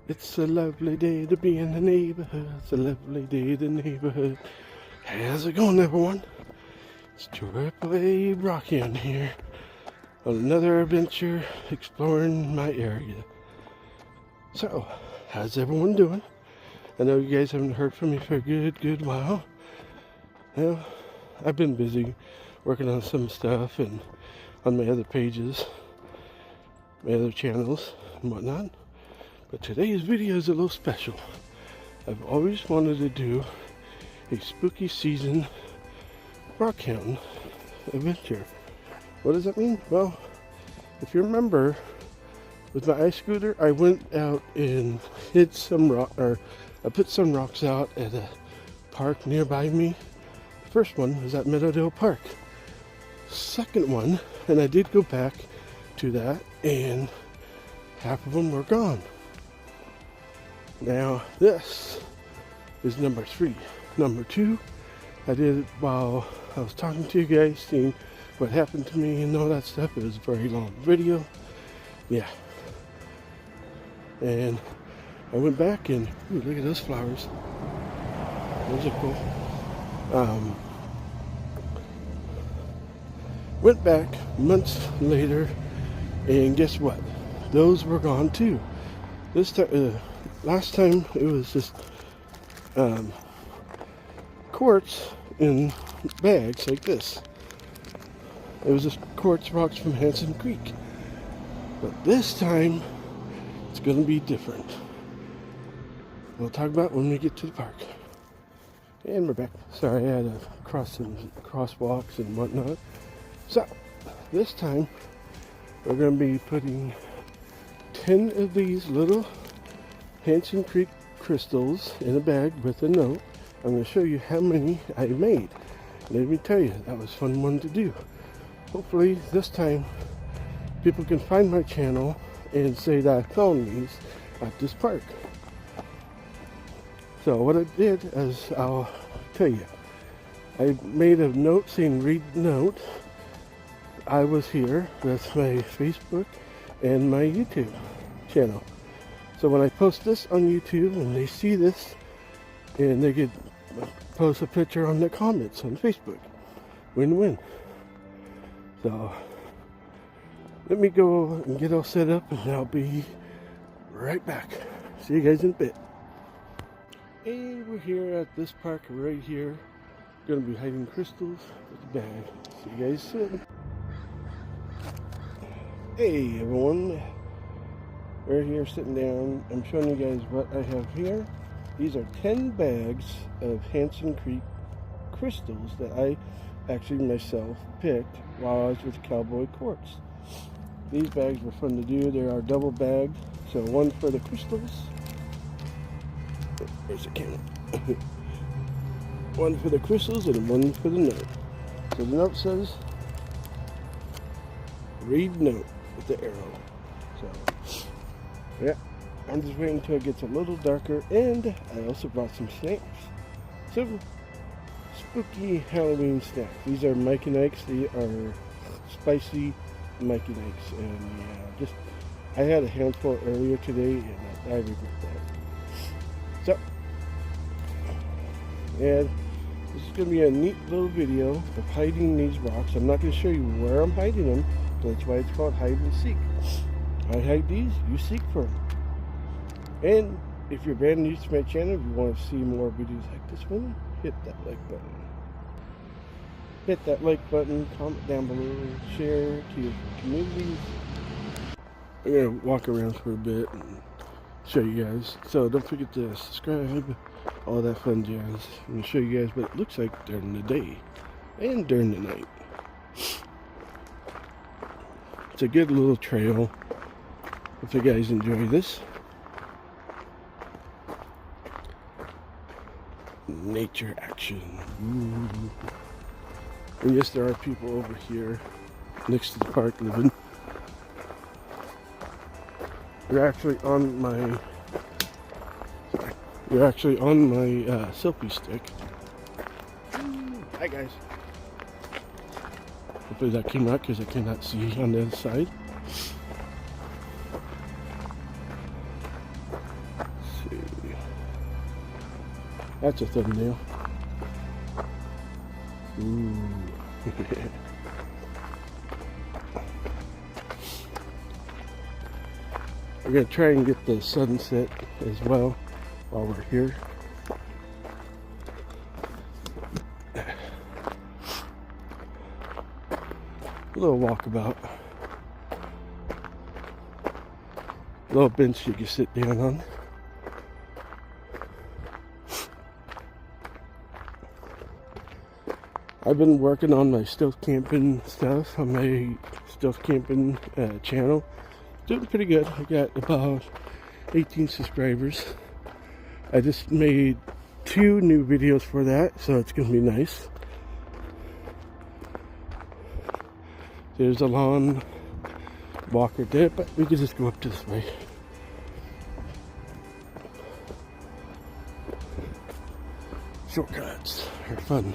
It's a lovely day to be in the neighborhood. It's a lovely day in the neighborhood. How's it going, everyone? It's Triple A Rockhound here on another adventure exploring my area. So, how's everyone doing? I know you guys haven't heard from me for a good while. Well, I've been busy working on some stuff and on my other pages, my other channels and whatnot. But today's video is a little special. I've always wanted to do a spooky season Rockhound adventure. What does that mean? Well, if you remember, with my ice scooter, I went out and hid some I put some rocks out at a park nearby me. The first one was at Meadowdale Park. Second one, and I did go back to that, and half of them were gone. Now, this is number 3. Number 2, I did it while I was talking to you guys, seeing what happened to me and all that stuff. It was a very long video. Yeah. And I went back and, ooh, look at those flowers. Those are cool. Went back months later, and guess what? Those were gone too. This time, last time it was just quartz in bags like this. It was just quartz rocks from Hanson Creek. But this time, it's going to be different. We'll talk about when we get to the park. And we're back. Sorry, I had to cross some crosswalks and whatnot. So, this time, we're going to be putting 10 of these little Hanson Creek crystals in a bag with a note. I'm going to show you how many I made. Let me tell you, that was a fun one to do. Hopefully this time people can find my channel and say that I found these at this park. So what I did is, I'll tell you, I made a note saying read note. I was here with my Facebook and my YouTube channel. So when I post this on YouTube and they see this, and they could post a picture on the comments on Facebook. Win-win. So let me go and get all set up, and I'll be right back. See you guys in a bit. And we're here at this park right here. Gonna be hiding crystals with the bag. See you guys soon. Hey everyone. We're here sitting down. I'm showing you guys what I have here. These are 10 bags of Hanson Creek crystals that I actually myself picked while I was with Cowboy Quartz. These bags were fun to do. They are double bagged. So one for the crystals. There's the camera. One for the crystals and one for the note. So the note says, read note with the arrow. So, yeah, I'm just waiting until it gets a little darker, and I also brought some snacks. Some spooky Halloween snacks. These are Mikey Nikes. They are spicy Mikey Nikes, and I had a handful earlier today, and I regret that. So, and this is going to be a neat little video of hiding these rocks. I'm not going to show you where I'm hiding them. That's why it's called hide and seek. I hide these, you seek for them. And if you're brand new to my channel, if you want to see more videos like this one, hit that like button. Hit that like button, comment down below, share to your communities. I'm going to walk around for a bit and show you guys. So don't forget to subscribe, all that fun jazz. I'm going to show you guys what it looks like during the day and during the night. It's a good little trail. If you guys enjoy this. Nature action. Ooh. And yes, there are people over here next to the park living. You're actually on my selfie stick. Hi guys. Hopefully that came out because I cannot see on the other side. That's a thumbnail. Ooh. We're going to try and get the sunset as well while we're here. A little walkabout. A little bench you can sit down on. I've been working on my stealth camping stuff on my stealth camping channel. Doing pretty good. I got about 18 subscribers. I just made 2 new videos for that, so it's gonna be nice. There's a lawn walker there, but we can just go up this way. Shortcuts are fun.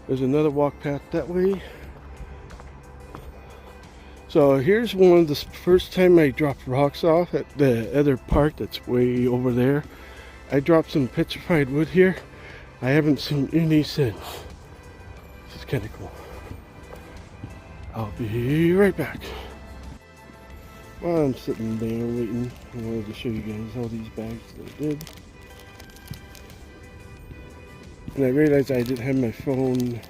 There's another walk path that way. So here's one of the first time I dropped rocks off at the other part that's way over there. I dropped some petrified wood here. I haven't seen any since. This is kind of cool. I'll be right back. While I'm sitting there waiting, I wanted to show you guys all these bags that I did. And I realized I didn't have my phone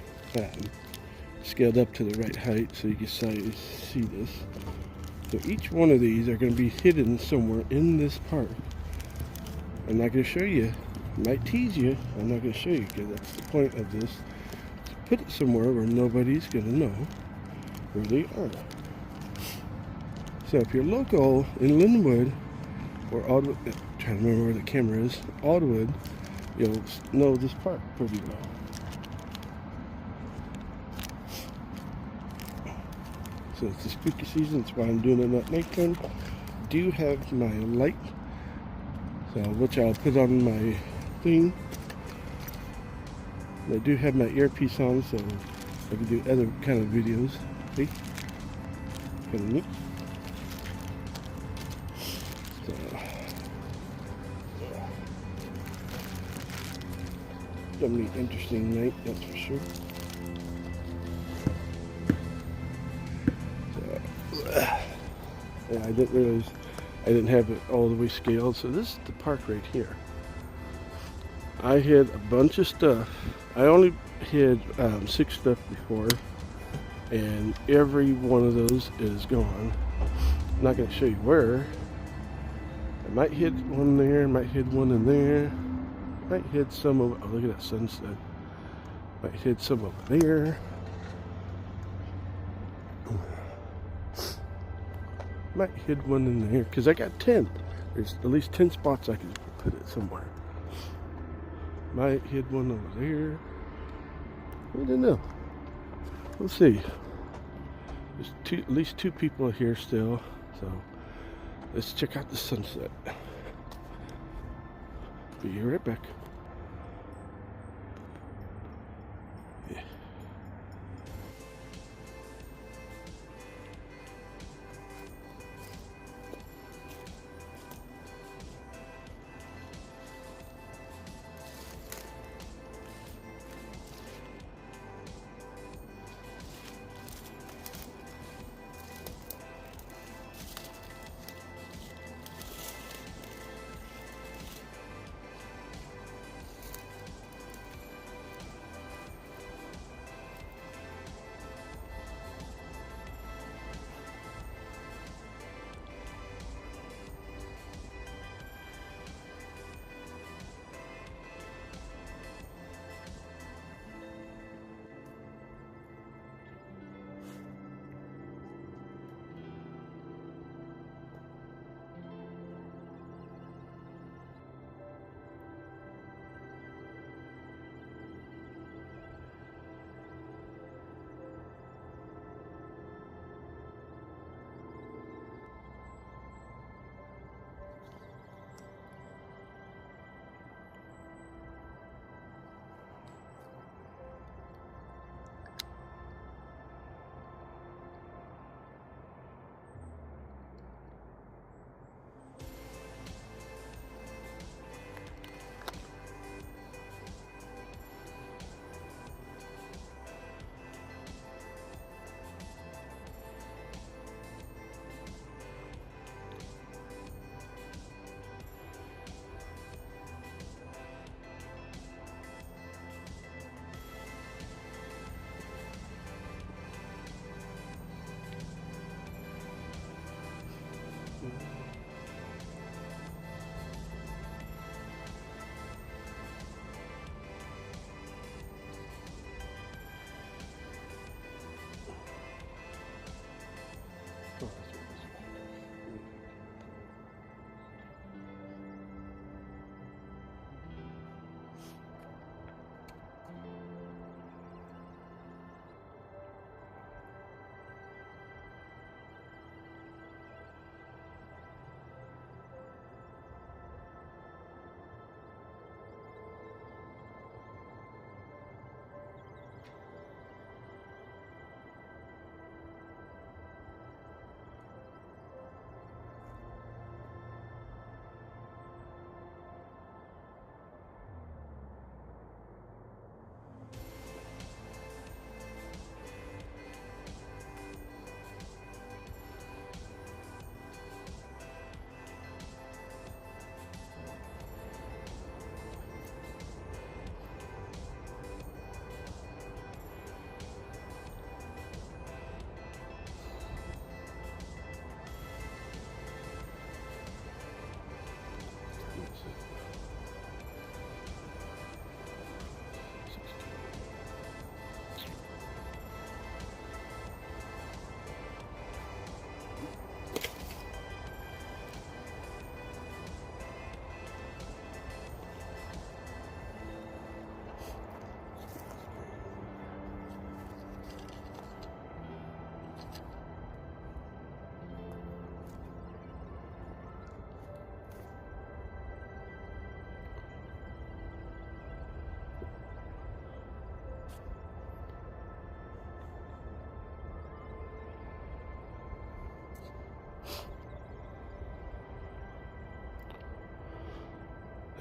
scaled up to the right height so you can see this. So each one of these are going to be hidden somewhere in this park. I'm not going to show you. I might tease you. I'm not going to show you because that's the point of this. To put it somewhere where nobody's going to know where they are. So if you're local in Linwood or Oddwood, I'm trying to remember where the camera is, Oddwood, you'll know this park pretty well. So it's the spooky season, that's why I'm doing it at nighttime. I do have my light, so which I'll put on my thing. I do have my earpiece on, so I can do other kind of videos. See? Kind of neat. So, gonna be an interesting night, that's for sure. Yeah, I didn't realize I didn't have it all the way scaled. So this is the park right here. I hid a bunch of stuff. I only hid 6 stuff before, and every one of those is gone. I'm not going to show you where. I might hit one there, might hit one in there, might hit some of. Oh, look at that sunset. Might hit some over there. Might hit one in there because I got 10. There's at least 10 spots I could put it somewhere. Might hit one over there. I don't know. We'll see. There's at least 2 people here still. So let's check out the sunset. Be right back. Yeah.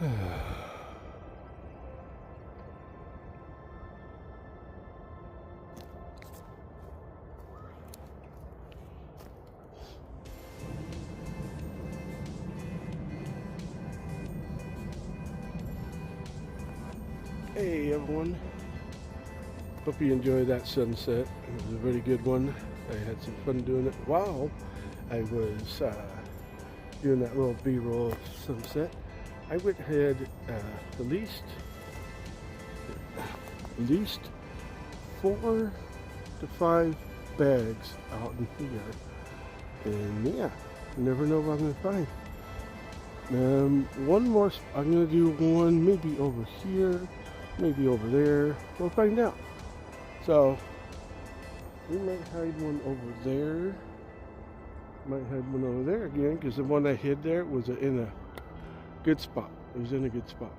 Hey everyone, hope you enjoyed that sunset. It was a very good one. I had some fun doing it while I was doing that little B-roll of sunset. I went ahead at least 4 to 5 bags out in here, and yeah, you never know what I'm gonna find. One more. I'm gonna do one maybe over here, maybe over there. We'll find out. So we might hide one over there. Might hide one over there again, because the one I hid there was in a good spot. It was in a good spot.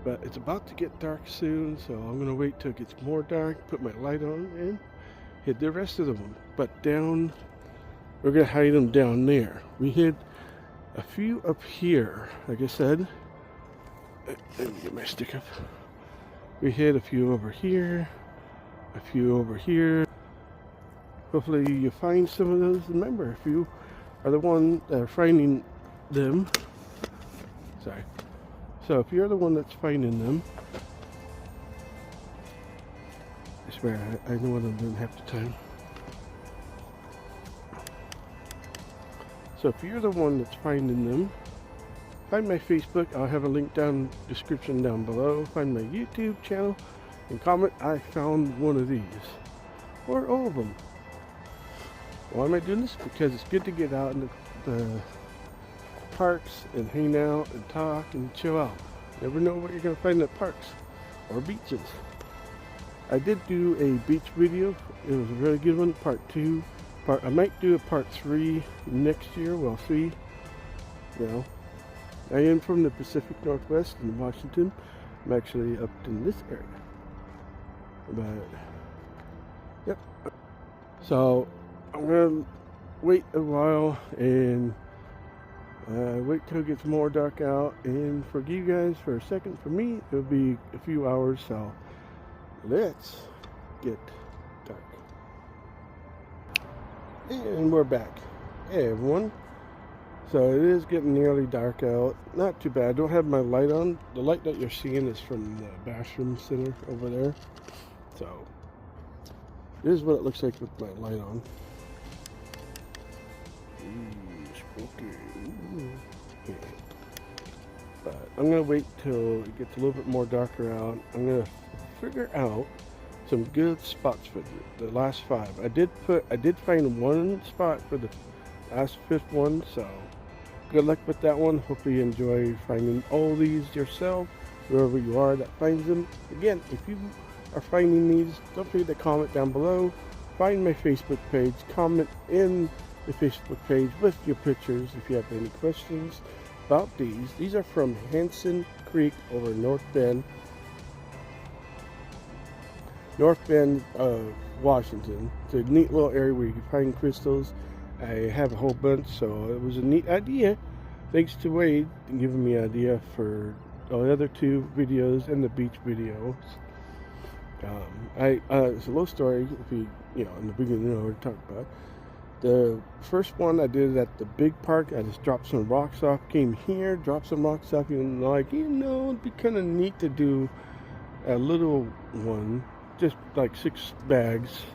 But it's about to get dark soon, so I'm gonna wait till it gets more dark, put my light on, and hid the rest of them. But we're gonna hide them down there. We hid a few up here, like I said. Let me get my stick up. We hid a few over here, a few over here. Hopefully you find some of those. Remember, if you are the one that are finding them, sorry. So if you're the one that's finding them, I swear I know what I'm doing half the time. So if you're the one that's finding them, find my Facebook. I'll have a link down description down below. Find my YouTube channel and comment, I found one of these, or all of them. Why am I doing this? Because it's good to get out in the parks and hang out and talk and chill out. Never know what you're going to find at parks or beaches. I did do a beach video. It was a really good one. Part 2. I might do a part 3 next year. We'll see. You know, I am from the Pacific Northwest in Washington. I'm actually up in this area. But yep. So I'm gonna wait a while and wait till it gets more dark out, and for you guys for a second. For me, it'll be a few hours, so let's get dark. And we're back. Hey everyone. So it is getting nearly dark out. Not too bad. I don't have my light on. The light that you're seeing is from the bathroom center over there. So this is what it looks like with my light on. Ooh, spooky. Ooh. Yeah. But I'm gonna wait till it gets a little bit more darker out. I'm gonna figure out some good spots for the last 5. I did find one spot for the last 5th one, so good luck with that one. Hopefully you enjoy finding all these yourself, wherever you are that finds them. Again, if you are finding these, don't forget to comment down below. Find my Facebook page, comment in the Facebook page with your pictures if you have any questions about these. These are from Hanson Creek over North Bend, Washington. It's a neat little area where you can find crystals. I have a whole bunch, so it was a neat idea. Thanks to Wade for giving me an idea for the other 2 videos and the beach videos. It's a little story. If you in the beginning, you know what we're talking about. The first one I did at the big park. I just dropped some rocks off. Came here, dropped some rocks off. And like, it'd be kind of neat to do a little one, just like 6 bags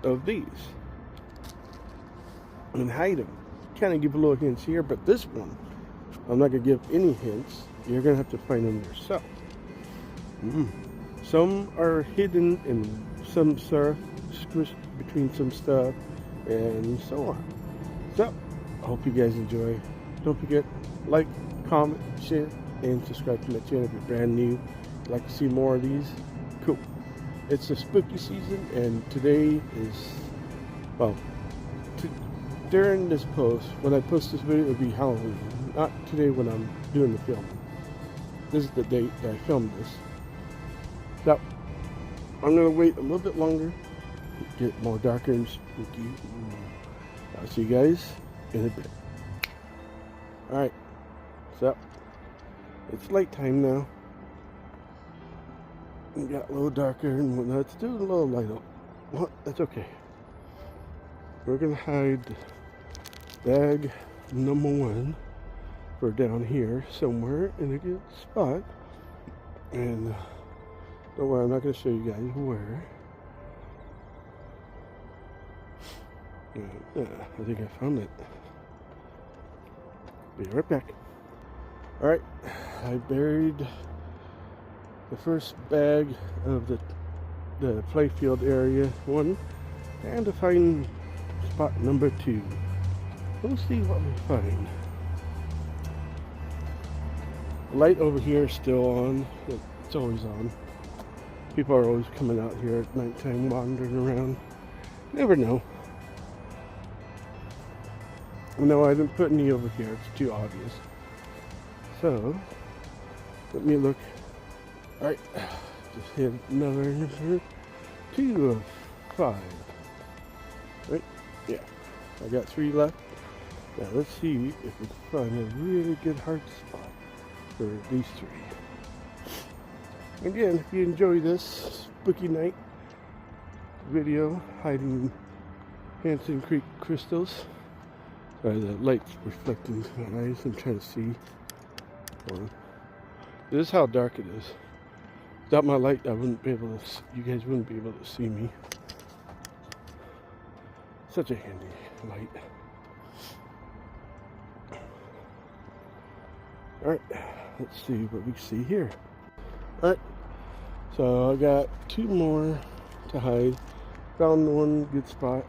of these, and hide them. Kind of give a little hints here, but this one, I'm not going to give any hints. You're going to have to find them yourself. Some are hidden and some are squished between some stuff and so on. So, I hope you guys enjoy. Don't forget, like, comment, share, and subscribe to my channel if you're brand new. If you'd like to see more of these, cool. It's the spooky season, and today is, well, during this post, when I post this video, it'll be Halloween. Not today when I'm doing the filming. This is the date that I filmed this. So, I'm going to wait a little bit longer, get more darker and spooky. I'll see you guys in a bit. Alright, so, It's light time now. It got a little darker and whatnot. It's still a little light up. Well, that's okay. We're gonna hide bag number 1 for down here somewhere in a good spot. And don't worry, I'm not gonna show you guys where. I think I found it. Be right back. Alright, I buried the first bag of the playfield area 1 and to find spot number 2. We'll see what we find. The light over here is still on. It's always on. People are always coming out here at nighttime wandering around. Never know. No, I didn't put any over here. It's too obvious. So, let me look. Alright, just hit another number 2 of 5. Right? Yeah. I got 3 left. Now let's see if we can find a really good hard spot for these 3. Again, if you enjoy this spooky night video hiding Hanson Creek crystals. Sorry, the light's reflecting my eyes. I'm trying to see. This is how dark it is. Without my light, I wouldn't be able to. You guys wouldn't be able to see me. Such a handy light. All right, let's see what we see here. All right, so I got 2 more to hide. Found 1 good spot.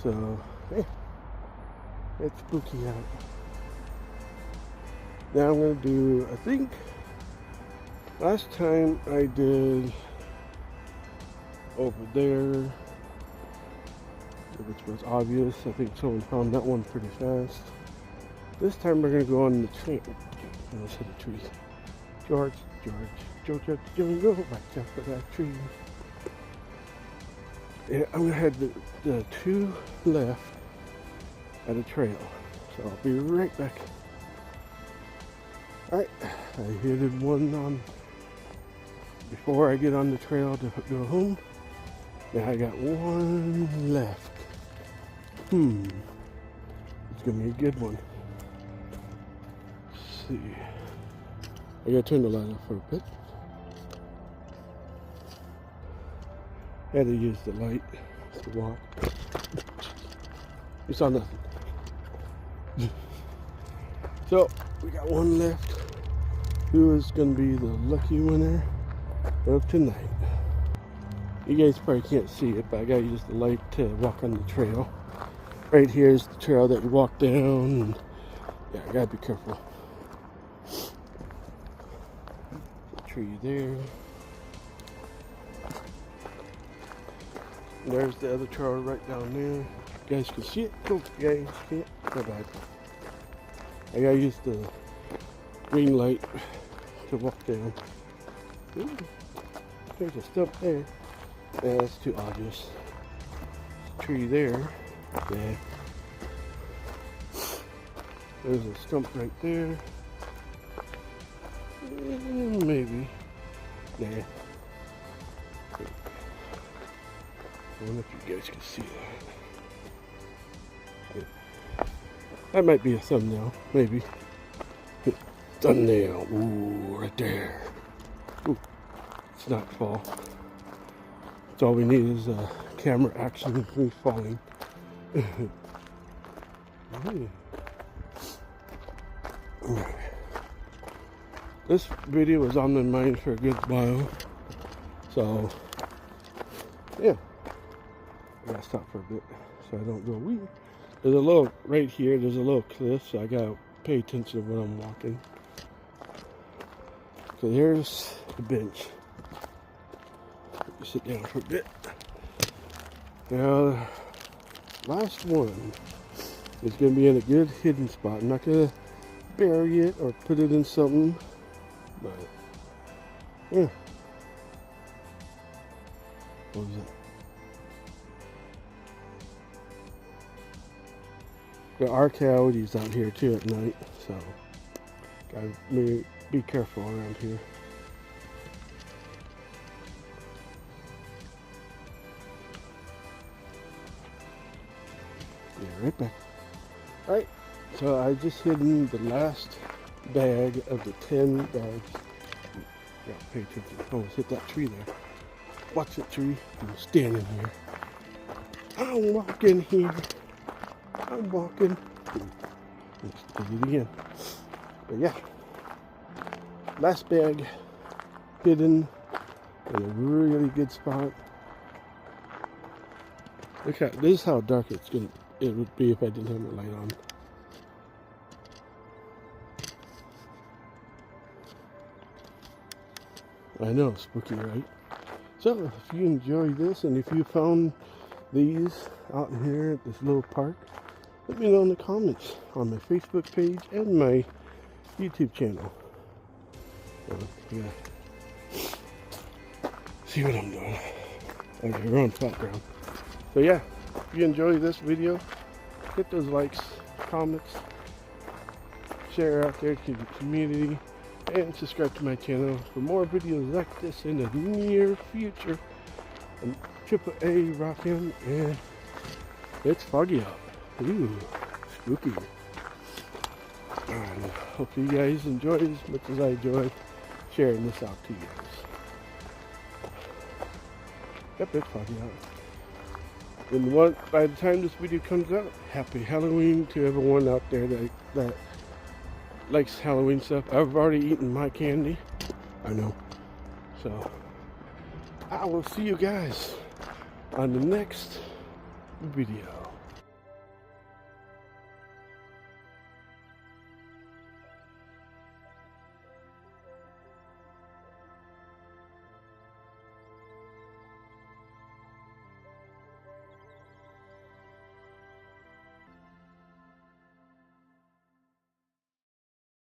So, hey, it's spooky out. Now I'm going to do, I think, last time I did over there, which was obvious. I think someone found that one pretty fast. This time we're going to go on the train. Let's hit the trees. George, go right up for that tree. Yeah, I'm going to head the 2 left at a trail. So I'll be right back. Alright, I hit 1 on before I get on the trail to go home. Now I got 1 left. It's gonna be a good one. Let's see. I gotta turn the light off for a bit. Had to use the light to walk. You saw nothing. So we got 1 left. Who is going to be the lucky winner of tonight? You guys probably can't see it, but I got to use the light to walk on the trail. Right here is the trail that you walk down. And yeah, I got to be careful. The tree there. And there's the other trail right down there. You guys can see it. Cool. You guys can't. So bad. I gotta use the green light to walk down. Ooh, there's a stump there. Yeah, that's too obvious. Tree there. Yeah. There's a stump right there. Maybe. Nah. I wonder if you guys can see that. Yeah. That might be a thumbnail, maybe. Thumbnail, ooh, right there. Ooh, it's not fall. That's all we need is camera action of me falling. This video was on my mind for a good while, so yeah, I gotta stop for a bit so I don't go wee. There's a little, right here, there's a little cliff, so I gotta pay attention to when I'm walking. So there's the bench. Sit down for a bit. Now, last one is gonna be in a good hidden spot. I'm not gonna bury it or put it in something, but yeah. What was that? There are coyotes out here too at night, so I may be careful around here. Yeah, right back. Alright, so I just hidden the last bag of the 10 bags. Yeah, pay attention. Almost hit that tree there. Watch that tree. I'm standing here. I'm walking here. I'm walking. Let's do it again. But yeah, last bag hidden in a really good spot. Look at this is how dark it would be if I didn't have my light on. I know, spooky, right? So if you enjoy this and if you found these out here at this little park, let me know in the comments on my Facebook page and my YouTube channel. Yeah. See what I'm doing. Okay, we're on flat ground. So yeah, if you enjoy this video, hit those likes, comments, share out there to the community, and subscribe to my channel for more videos like this in the near future. I'm AAA Rockhound, and it's foggy out. Ooh, spooky. And hope you guys enjoy as much as I enjoy sharing this out to you guys. Yep, it's foggy out. And by the time this video comes out, happy Halloween to everyone out there that likes Halloween stuff. I've already eaten my candy. I know. So, I will see you guys on the next video.